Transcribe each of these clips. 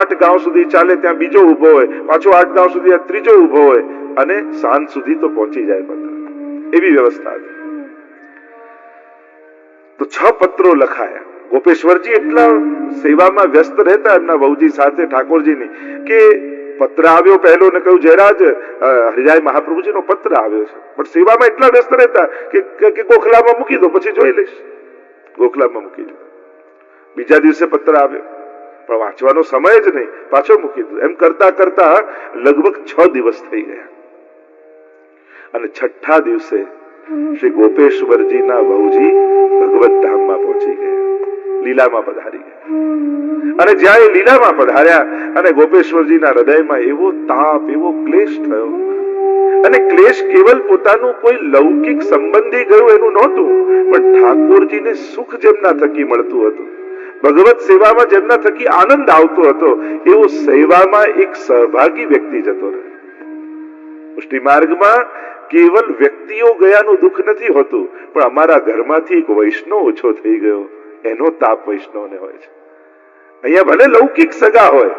8 ગાંવ સુધી ચાલે ત્યાં બીજો ઉભો હોય, પાછો 8 ગાંવ સુધી આ ત્રીજો ઉભો હોય અને સાંજ સુધી તો પહોંચી જાય પત્ર. એવી વ્યવસ્થા હતી. તો 6 પત્રો લખાયા. ગોપેશ્વરજી એટલા સેવામાં વ્યસ્ત રહેતા એમના વહુજી સાથે ઠાકોરજીની કે પત્ર આવ્યો પહેલો ને કહ્યું જયરાજ હરિરાય મહાપ્રભુજીનો પત્ર આવ્યો છે, પણ સેવામાં એટલા વ્યસ્ત રહેતા કે ગોખલામાં મૂકી દો પછી જોઈ લઈશ. ગોખલામાં મૂકી દીધો. બીજા દિવસે પત્ર આવ્યો પણ વાંચવાનો સમય જ નહીં, પાછો મૂકી દીધો. એમ કરતા કરતા લગભગ 6 દિવસ થઈ ગયા અને 6થા દિવસે શ્રી ગોપેશ્વરજીના વહુજી ભગવત ધામમાં પહોંચી ગયા, લીલામાં પધારી ગયા. અને જ્યાં એ લીલામાં પધાર્યા અને ગોપેશ્વરજીના હૃદયમાં એવો તાપ, એવો ક્લેશ થયો. અને ક્લેશ કેવલ પોતાનું કોઈ લૌકિક સંબંધી ગયું એનું નહોતું, પણ ઠાકોરજીને સુખ જેમના થકી મળતું હતું, ભગવત સેવામાં જેમના થકી આનંદ આવતો હતો, એવો સેવામાં એક સહભાગી વ્યક્તિ જતો રહ્યો. પુષ્ટિ માર્ગમાં કેવલ વ્યક્તિઓ ગયાનું દુઃખ નથી હોતું, પણ અમારા ઘરમાંથી એક વૈષ્ણવ ઓછો થઈ ગયો એનો તાપ વૈષ્ણવને હોય છે. અહીંયા ભલે લૌકિક સગા હોય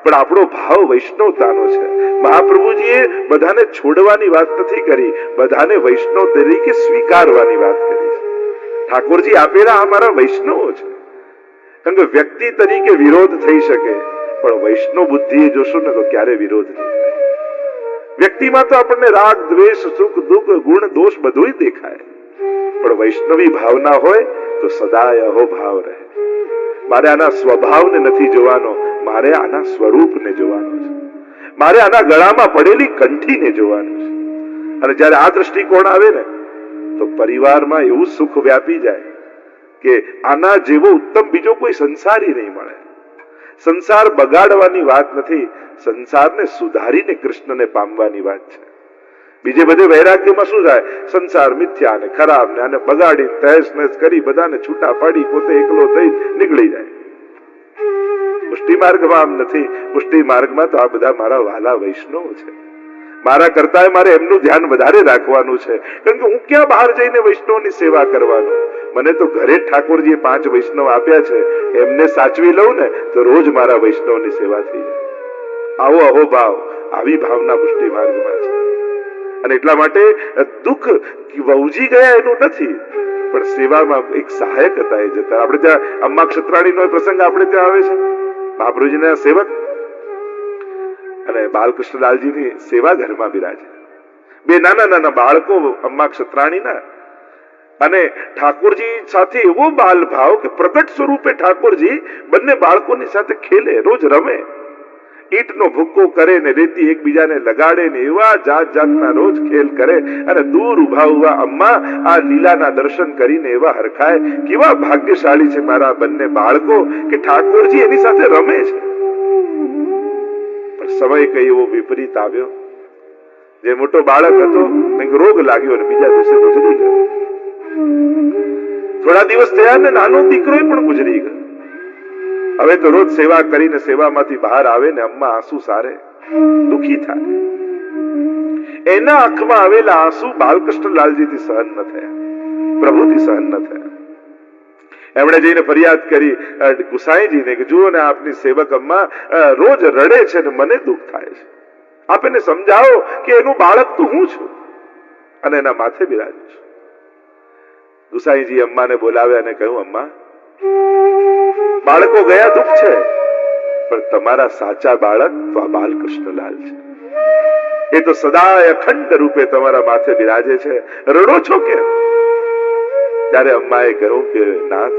પણ આપણો ભાવ વૈષ્ણવતાનો છે. મહાપ્રભુજીએ બધાને છોડવાની વાત નથી કરી, બધાને વૈષ્ણવ તરીકે સ્વીકારવાની વાત કરી છે. ઠાકોરજી આપેલા અમારા વૈષ્ણવો છે. કારણ કે વ્યક્તિ તરીકે વિરોધ થઈ શકે પણ વૈષ્ણવ બુદ્ધિએ જોશો ને તો ક્યારે વિરોધ નહીં થાય. વ્યક્તિમાં તો આપણને રાગ, દ્વેષ, સુખ, દુઃખ, ગુણ, દોષ બધું દેખાય, પણ વૈષ્ણવી ભાવના હોય તો સદાય અહોભાવ રહે. મારે આના સ્વભાવને નથી જોવાનો, મારે આના સ્વરૂપને જોવાનો છે. મારે આના ગળામાં પડેલી કંઠીને જોવાનું છે. અને જયારે આ દ્રષ્ટિકોણ આવે ને તો પરિવારમાં એવું સુખ વ્યાપી જાય કે આના જેવો ઉત્તમ બીજો કોઈ સંસારી નહીં મળે. સંસાર બગાડવાની વાત નથી, સંસારને સુધારીને કૃષ્ણને પામવાની વાત છે. બીજે બધે વૈરાગ્યમાં શું થાય? સંસાર મિથ્યા ને ખરાબ ને આને બગાડી તહેસ નહેસ કરી બધાને છૂટા પાડી પોતે એકલો થઈ નીકળી જાય. પુષ્ટિ માર્ગમાં આમ નથી. પુષ્ટિ માર્ગમાં તો આ બધા મારા વાલા વૈષ્ણવ છે. મારા કરતા મારે એમનું ધ્યાન વધારે રાખવાનું છે. કારણ કે હું ક્યાં બહાર જઈને વૈષ્ણવની સેવા કરવાનો? મને તો ઘરે ઠાકોરજીએ 5 વૈષ્ણવ આપ્યા છે, એમને સાચવી લઉં ને તો રોજ મારા વૈષ્ણવની સેવા થઈ જાય. આવો અહોભાવ, આવી ભાવના પુષ્ટિ માર્ગમાં છે. અને એટલા માટે દુઃખ વહુજી ગયા એનું નથી, પણ સેવામાં એક સહાયક હતા એ જતા. આપણે ત્યાં અમ્મા ક્ષત્રાણીનો પ્રસંગ આપણે ત્યાં આવે છે. મહાપ્રભુજીના સેવક અને બાલકૃષ્ણલાલજીની સેવા ઘરમાં બિરાજે. 2 નાના નાના બાળકો અમ્મા ક્ષત્રાણીના, અને ઠાકોરજી સાથે એવો બાલ ભાવ કે પ્રગટ સ્વરૂપે ઠાકોરજી બંને બાળકોની સાથે ખેલે, રોજ રમે, ઈંટનો ભૂક્કો કરે ને રેતી એકબીજાને લગાડે ને એવા જાત જાતના રોજ ખેલ કરે. અને દૂર ઉભા ઉભા અમ્મા આ લીલાના દર્શન કરીને એવા હરખાય, કેવા ભાગ્યશાળી છે મારા બંને બાળકો કે ઠાકોરજી એની સાથે રમે છે. પણ સમય કઈ એવો વિપરીત આવ્યો, જે મોટો બાળક હતો કંઈક રોગ લાગ્યો અને બીજા દિવસે ગુજરી ગયો. થોડા દિવસ થયા ને નાનો દીકરો પણ ગુજરી ગયો. હવે તો રોજ સેવા કરીને સેવામાંથી બહાર આવે ને અમ્મા આંસુ સારે, દુખી થાય. એના આંખમાં આવેલા આંસુ બાલકૃષ્ણલાલજીથી સહન ન થયા, પ્રભુથી સહન ન થયા. એમણે જઈને ફરિયાદ કરી ગુસાઈજીને કે જુઓ ને આપની સેવક અમ્મા રોજ રડે છે ને મને દુઃખ થાય છે. આપ એને સમજાવો કે એનું બાળક તો હું છું અને એના માથે બિરાજું છું. ગુસાઈજી અમ્માને બોલાવ્યા અને કહ્યું, અમ્મા બાળકો ગયા દુઃખ છે, પણ તમારા સાચા બાળક તો આ બાલકૃષ્ણલાલ છે. એ તો સદાય અખંડ રૂપે તમારા માથે બિરાજે છે, રડો છો કેમ? ત્યારે અમ્માએ કહ્યું કે નાથ,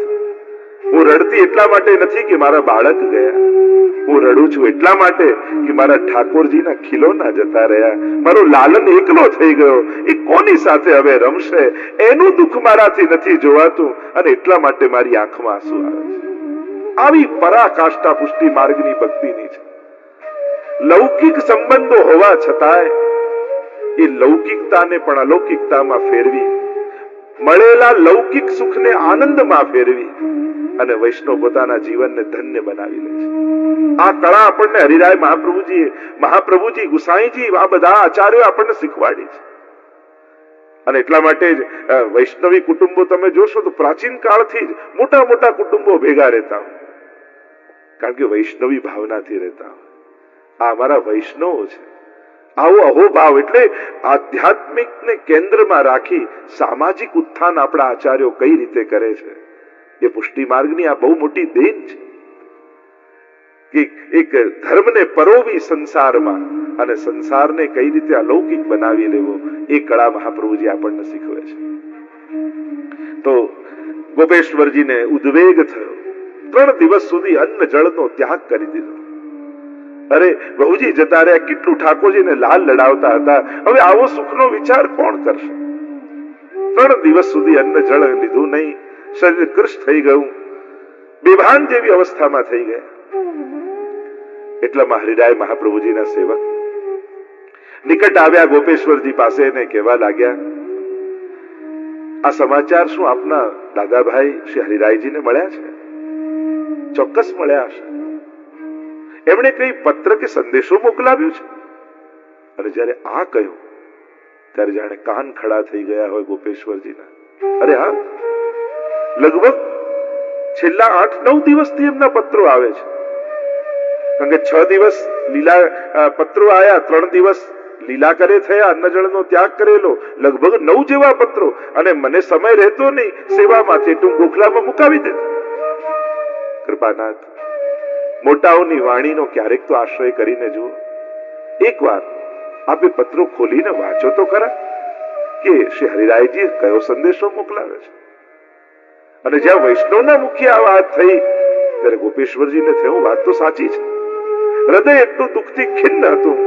હું રડતી એટલા માટે નથી કે મારા બાળક ગયા, હું રડું છું એટલા માટે કે મારા ઠાકોરજીના ખીલોના જતા રહ્યા, મારો લાલન એકલો થઈ ગયો, એ કોની સાથે હવે રમશે? એનું દુઃખ મારાથી નથી જોવાતું અને એટલા માટે મારી આંખમાં આંસુ આવે છે. આવી પરાકાષ્ઠા પુષ્ટિ માર્ગની ભક્તિની છે. લૌકિક સંબંધો હોવા છતાંય એ લૌકિકતાને પણ અલૌકિકતામાં ફેરવી, મળેલા લૌકિક સુખને આનંદમાં ફેરવી અને વૈષ્ણવ પોતાના જીવનને ધન્ય બનાવી લે છે. આ કળા આપણને હરિરાય મહાપ્રભુજી, ગુસાઈજી, આ બધા આચાર્યો આપણને શીખવાડી છે. અને એટલા માટે જ વૈષ્ણવી કુટુંબો તમે જોશો તો પ્રાચીન કાળથી જ મોટા મોટા કુટુંબો ભેગા રહેતા હોય. કારણ કે વૈષ્ણવી ભાવનાથી રહેતા હોય. આ અમારા વૈષ્ણવો છે. આવો અહોભાવ એટલે આધ્યાત્મિક ને કેન્દ્રમાં રાખી સામાજિક ઉત્થાન આપણા આચાર્યો કઈ રીતે કરે છે એ પુષ્ટિ માર્ગની આ બહુ મોટી દેન છે કે એક ધર્મને પરોવી સંસારમાં અને સંસારને કઈ રીતે અલૌકિક બનાવી લેવો એ કળા મહાપ્રભુજી આપણને શીખવે છે. તો ગોપેશ્વરજીને ઉદ્વેગ થયો. 3 દિવસ સુધી અન્ન જળનો ત્યાગ કરી દીધો. અરે બહુજી જતા રહ્યા, કેટલું ઠાકોરજીને લાલ લડાવતા હતા. હવે આવો સુખનો વિચાર કોણ કરશે? 3 દિવસ સુધી અન્ન જળ લીધું નહીં, શરીર કૃશ થઈ ગયું, બેભાન જેવી અવસ્થામાં થઈ ગયા. એટલામાં હરિરાય મહાપ્રભુજીના સેવક નિકટ આવ્યા ગોપેશ્વરજી પાસે ને કહેવા લાગ્યા, આ સમાચાર શું આપના દાદાભાઈ શ્રી હરિરાયજીને મળ્યા છે? ચોક્કસ મળ્યા હશે. એમણે કઈ પત્ર કે સંદેશો મોકલાવ્યો છે? અને જયારે આ કહ્યું ત્યારે જાણે કાન ખડા થઈ ગયા હોય ગોપેશ્વરજીના. અરે હા, લગભગ છેલ્લા 8-9 દિવસથી એમના પત્રો આવે છે. કારણ કે 6 દિવસ લીલા પત્રો આયા, 3 દિવસ લીલા કરે થયા, અન્ન જળનો ત્યાગ કરેલો, લગભગ 9 જેવા પત્રો. અને મને સમય રહેતો નહીં સેવામાંથી, એટલે હું ગોખલામાં મુકાવી દેતો. કૃપાનાથ, મોટાઓની વાણીનો ક્યારેક તો આશ્રય કરીને જુઓ. એકવાર આપે પત્રો ખોલીને વાંચો તો ખરા કે શ્રી હરિરાયજી કયો સંદેશો મોકલાવે છે. અને જ્યાં વૈષ્ણવના મુખે આ વાત થઈ ત્યારે ગોપેશ્વરજીને થયું વાત તો સાચી છે. હૃદય એટલું દુઃખથી ખિન્ન હતું,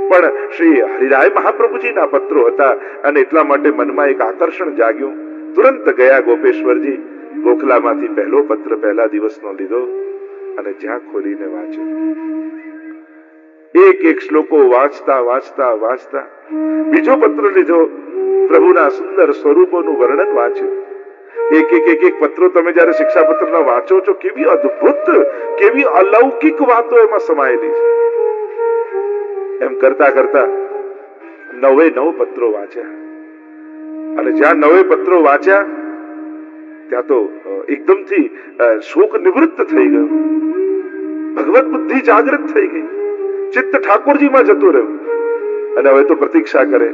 પણ શ્રી હરિરાય મહાપ્રભુજીના પત્રો હતા અને એટલા માટે મનમાં એક આકર્ષણ જાગ્યું. તુરંત ગયા ગોપેશ્વરજી, ગોખલામાંથી પહેલો પત્ર પહેલા દિવસનો લીધો અને જ્યાં ખોલીને વાંચ્યો. એક શ્લોકો વાંચતા વાંચતા વાંચતા બીજો પત્ર લીધો, પ્રભુના સુંદર સ્વરૂપોનું વર્ણન વાંચ્યું. એક પત્રો તમે જયારે શિક્ષાપત્રના વાંચો છો, કેવી અદ્ભુત, કેવી અલૌકિક વાતો એમાં સમાયેલી છે. એમ કરતા કરતા 9 પત્રો વાંચ્યા. અને જ્યાં 9 પત્રો વાંચ્યા ત્યાં તો એકદમથી શોક નિવૃત્ત થઈ ગયો. ભગવત બુદ્ધિ જાગૃત થઈ ગઈ. ચિત્ત ઠાકોરજીમાં જતું રહ્યું. અને હવે તો પ્રતીક્ષા કરે,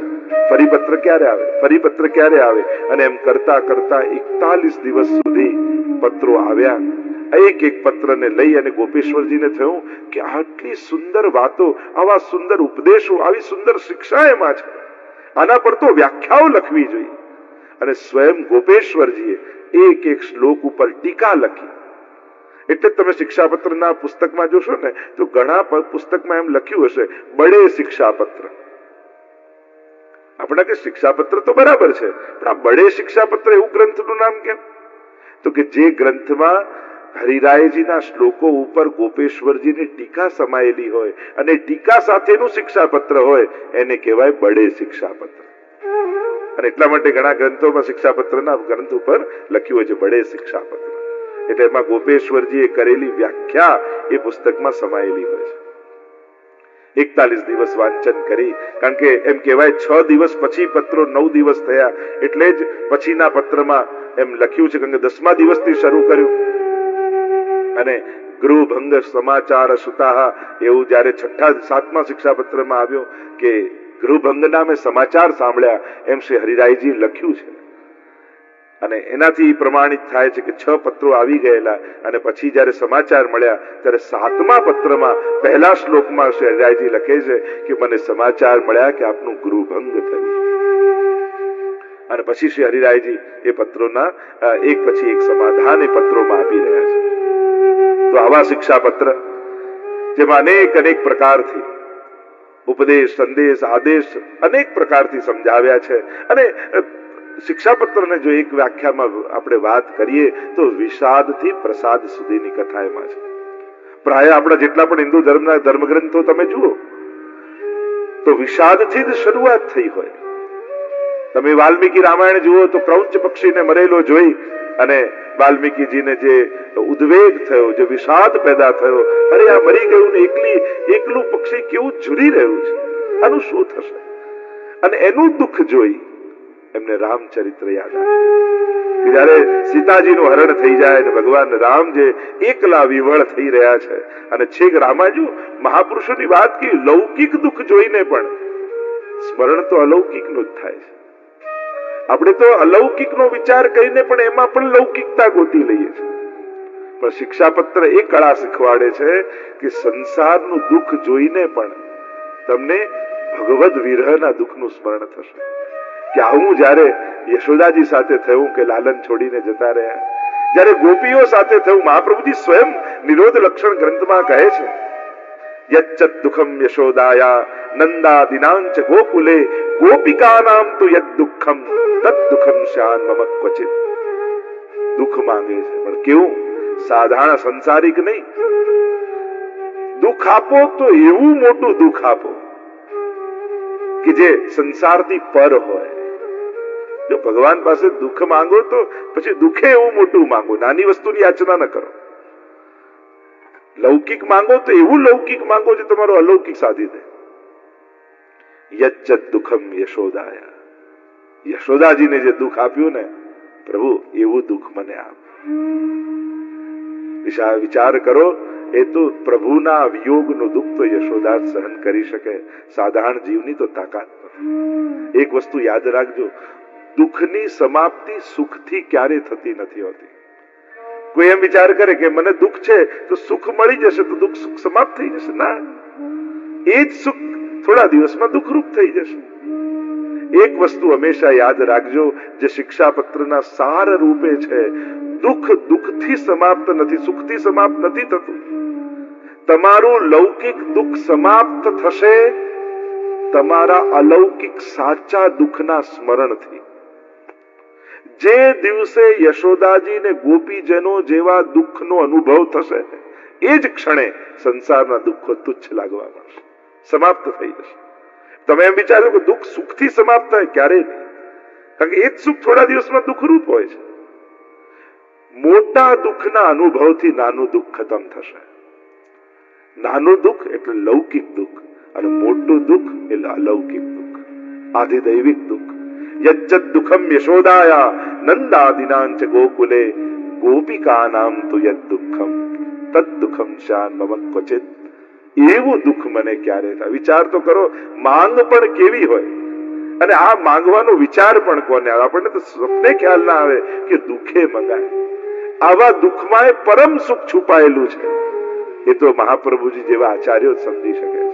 ફરી પત્ર ક્યારે આવે, ફરી પત્ર ક્યારે આવે. અને એમ કરતા કરતા 41 દિવસ સુધી પત્રો આવ્યા. એક પત્રને લઈ અને ગોપેશ્વરજીને થયું કે આટલી સુંદર વાતો, આવા સુંદર ઉપદેશો, આવી સુંદર શિક્ષા એમાં છે, આના પર તો વ્યાખ્યાઓ લખવી જોઈએ. અને સ્વયં ગોપેશ્વરજીએ એક શ્લોક ઉપર ટીકા લખી. એટલે તમે શિક્ષાપત્રના પુસ્તકમાં જોશો ને તો ઘણા પુસ્તકમાં એમ લખ્યું હશે બડે શિક્ષાપત્ર. આપણા કે શિક્ષાપત્ર તો બરાબર છે, પણ આ બડે શિક્ષાપત્ર એવું ગ્રંથનું નામ કેમ? તો કે જે ગ્રંથમાં હરિરાયજીના શ્લોકો ઉપર ગોપેશ્વરજીની ટીકા સમાયેલી હોય અને ટીકા સાથેનું શિક્ષાપત્ર હોય એને કહેવાય બડે શિક્ષાપત્ર. અને એટલા માટે ઘણા ગ્રંથોમાં શિક્ષાપત્રના ગ્રંથ ઉપર લખ્યું હોય છે બડે શિક્ષાપત્ર. એટલે એમાં ગોપેશ્વરજીએ કરેલી વ્યાખ્યા એ પુસ્તકમાં સમાયેલી હોય છે. 41 દિવસ વાંચન કરી, કારણ કે એમ કહેવાય 6 દિવસ પછી પત્રો 9 દિવસ થયા, એટલે જ પછીના પત્રમાં એમ લખ્યું છે, કારણ કે 10મા દિવસથી શરૂ કર્યું. અને ગૃહભંગ સમાચાર સુતા એવું જયારે 7મા શિક્ષાપત્રમાં આવ્યો કે ગૃહભંગના મેં સમાચાર સાંભળ્યા, એમ શ્રી હરિરાયજી લખ્યું છે. અને એનાથી પ્રમાણિત થાય છે કે 6 પત્રો આવી ગયેલા અને પછી જયારે સમાચાર મળ્યા ત્યારે 7મા પત્રમાં પહેલા શ્લોકમાં શ્રી હરિરાયજી લખે છે કે મને સમાચાર મળ્યા કે આપનું ગૃહભંગ થયું. અને પછી શ્રી હરિરાયજી એ પત્રોના એક પછી એક સમાધાન એ પત્રોમાં આપી રહ્યા છે. તો આવા શિક્ષાપત્ર જેમાં અનેક પ્રકારથી ઉપદેશ, સંદેશ, આદેશ અનેક પ્રકારથી સમજાવ્યા છે. અને શિક્ષાપત્રને જો એક વ્યાખ્યામાં આપણે વાત કરીએ તો વિષાદથી પ્રસાદ સુધીની કથા એમાં છે. પ્રાય આપણા જેટલા પણ હિન્દુ ધર્મના ધર્મગ્રંથો તમે જુઓ તો વિષાદથી જ શરૂઆત થઈ હોય. તમે વાલ્મીકી રામાયણ જુઓ તો ક્રૌંચ પક્ષીને મરેલો જોઈ અને વાલ્મીકીજીને જે ઉદ્વેગ થયો, જે વિષાદ પેદા થયો, અરે આ મરી ગયું ને એકલું પક્ષી કેવું ઝૂરી રહ્યું છે, આનું શું થશે? અને એનું દુઃખ જોઈ એમને રામચરિત્ર યાદ આવે કે જયારે સીતાજીનું હરણ થઈ જાય અને ભગવાન રામ જે એકલા વિવળ થઈ રહ્યા છે અને છેક રામાજુ મહાપુરુષોની વાત કે લૌકિક દુઃખ જોઈને પણ સ્મરણ તો અલૌકિકનું જ થાય છે. આપણે તો અલૌકિકનો વિચાર કરીને પણ એમાં પણ લૌકિકતા ગોતી લઈએ છીએ. પણ શિક્ષાપત્ર એ કળા શીખવાડે છે કે સંસારનું દુઃખ જોઈને પણ તમને ભગવદ વિરહના દુઃખનું સ્મરણ થશે. કે આવું જયારે યશોદાજી સાથે થયું કે લાલન છોડીને જતા રહ્યા, જયારે ગોપીઓ સાથે થયું, મહાપ્રભુજી સ્વયં નિરોધ લક્ષણ ગ્રંથમાં કહે છે યચ્ચત દુઃખમ યશોદાયા નંદાદિનાંચ ગોકુલે ગોપિકાનામ તો યદ દુઃખમ તદ દુઃખમ શાન મમ ક્વચિત. દુઃખ માંગે છે પણ કેવું? સાધારણ સંસારિક નહીં. દુઃખ આપો તો એવું મોટું દુઃખ આપો કે જે સંસારથી પર હોય. જો ભગવાન પાસે દુઃખ માંગો તો પછી દુઃખે એવું મોટું માંગો, નાની વસ્તુની યાચના ન કરો. લૌકિક માંગો તો એવું લૌકિક માંગો જે તમારો અલૌકિક સાધી દે. યચ્ચત દુઃખમ યશોદાયા, યશોદાજીને જે દુઃખ આપ્યું ને પ્રભુ એવું દુઃખ મને આપ. વિચાર કરો, એ તો પ્રભુના વિયોગનું દુઃખ તો યશોદા સહન કરી શકે, સાધારણ જીવની તો તાકાત નથી. એક વસ્તુ યાદ રાખજો, દુઃખની સમાપ્તિ સુખથી ક્યારે થતી નથી હોતી. કોઈ એમ વિચાર કરે કે મને દુઃખ છે તો સુખ મળી જશે તો દુઃખ સુખ સમાપ્ત થઈ જશે. ના, એ જ સુખ થોડા દિવસમાં દુઃખરૂપ થઈ જશે. એક વસ્તુ હંમેશા યાદ રાખજો, જે શિક્ષાપત્રના સાર રૂપે છે, દુઃખ દુઃખથી સમાપ્ત નથી, સુખથી સમાપ્ત નથી થતું. તમારું લૌકિક દુઃખ સમાપ્ત થશે તમારા અલૌકિક સાચા દુઃખના સ્મરણથી. જે દિવસે યશોદાજી ને ગોપીજનો જેવા દુઃખનો અનુભવ થશે એ જ ક્ષણે સંસારના દુઃખો તુચ્છ લાગવા મળશે, સમાપ્ત થઈ જશે. તમે એમ વિચારો કે દુઃખ સુખથી સમાપ્ત થાય, ક્યારેય નહીં. કારણ કે એ જ સુખ થોડા દિવસમાં દુઃખરૂપ હોય છે. મોટા દુઃખના અનુભવથી નાનું દુઃખ ખતમ થશે. નાનું દુઃખ એટલે લૌકિક દુઃખ અને મોટું દુઃખ એટલે અલૌકિક દુઃખ, આધિદૈવિક દુઃખ. યચ્ચત દુઃખમ યશોદાયા નંદાદિનાંચ ગોકુલે ગોપિકાનામ તુ યદ દુઃખમ તદ દુઃખમ શાન મમ ક્વચિત. એવું દુઃખ મને ક્યારે થાય? વિચાર તો કરો, માંગ પણ કેવી હોય અને આ માંગવાનો વિચાર પણ કોને આવે? આપણને તો સપને ખ્યાલ ના આવે કે દુઃખે મંગાય. આવા દુઃખમાં પરમ સુખ છુપાયેલું છે. એ તો મહાપ્રભુજી જેવા આચાર્યો સમજી શકે.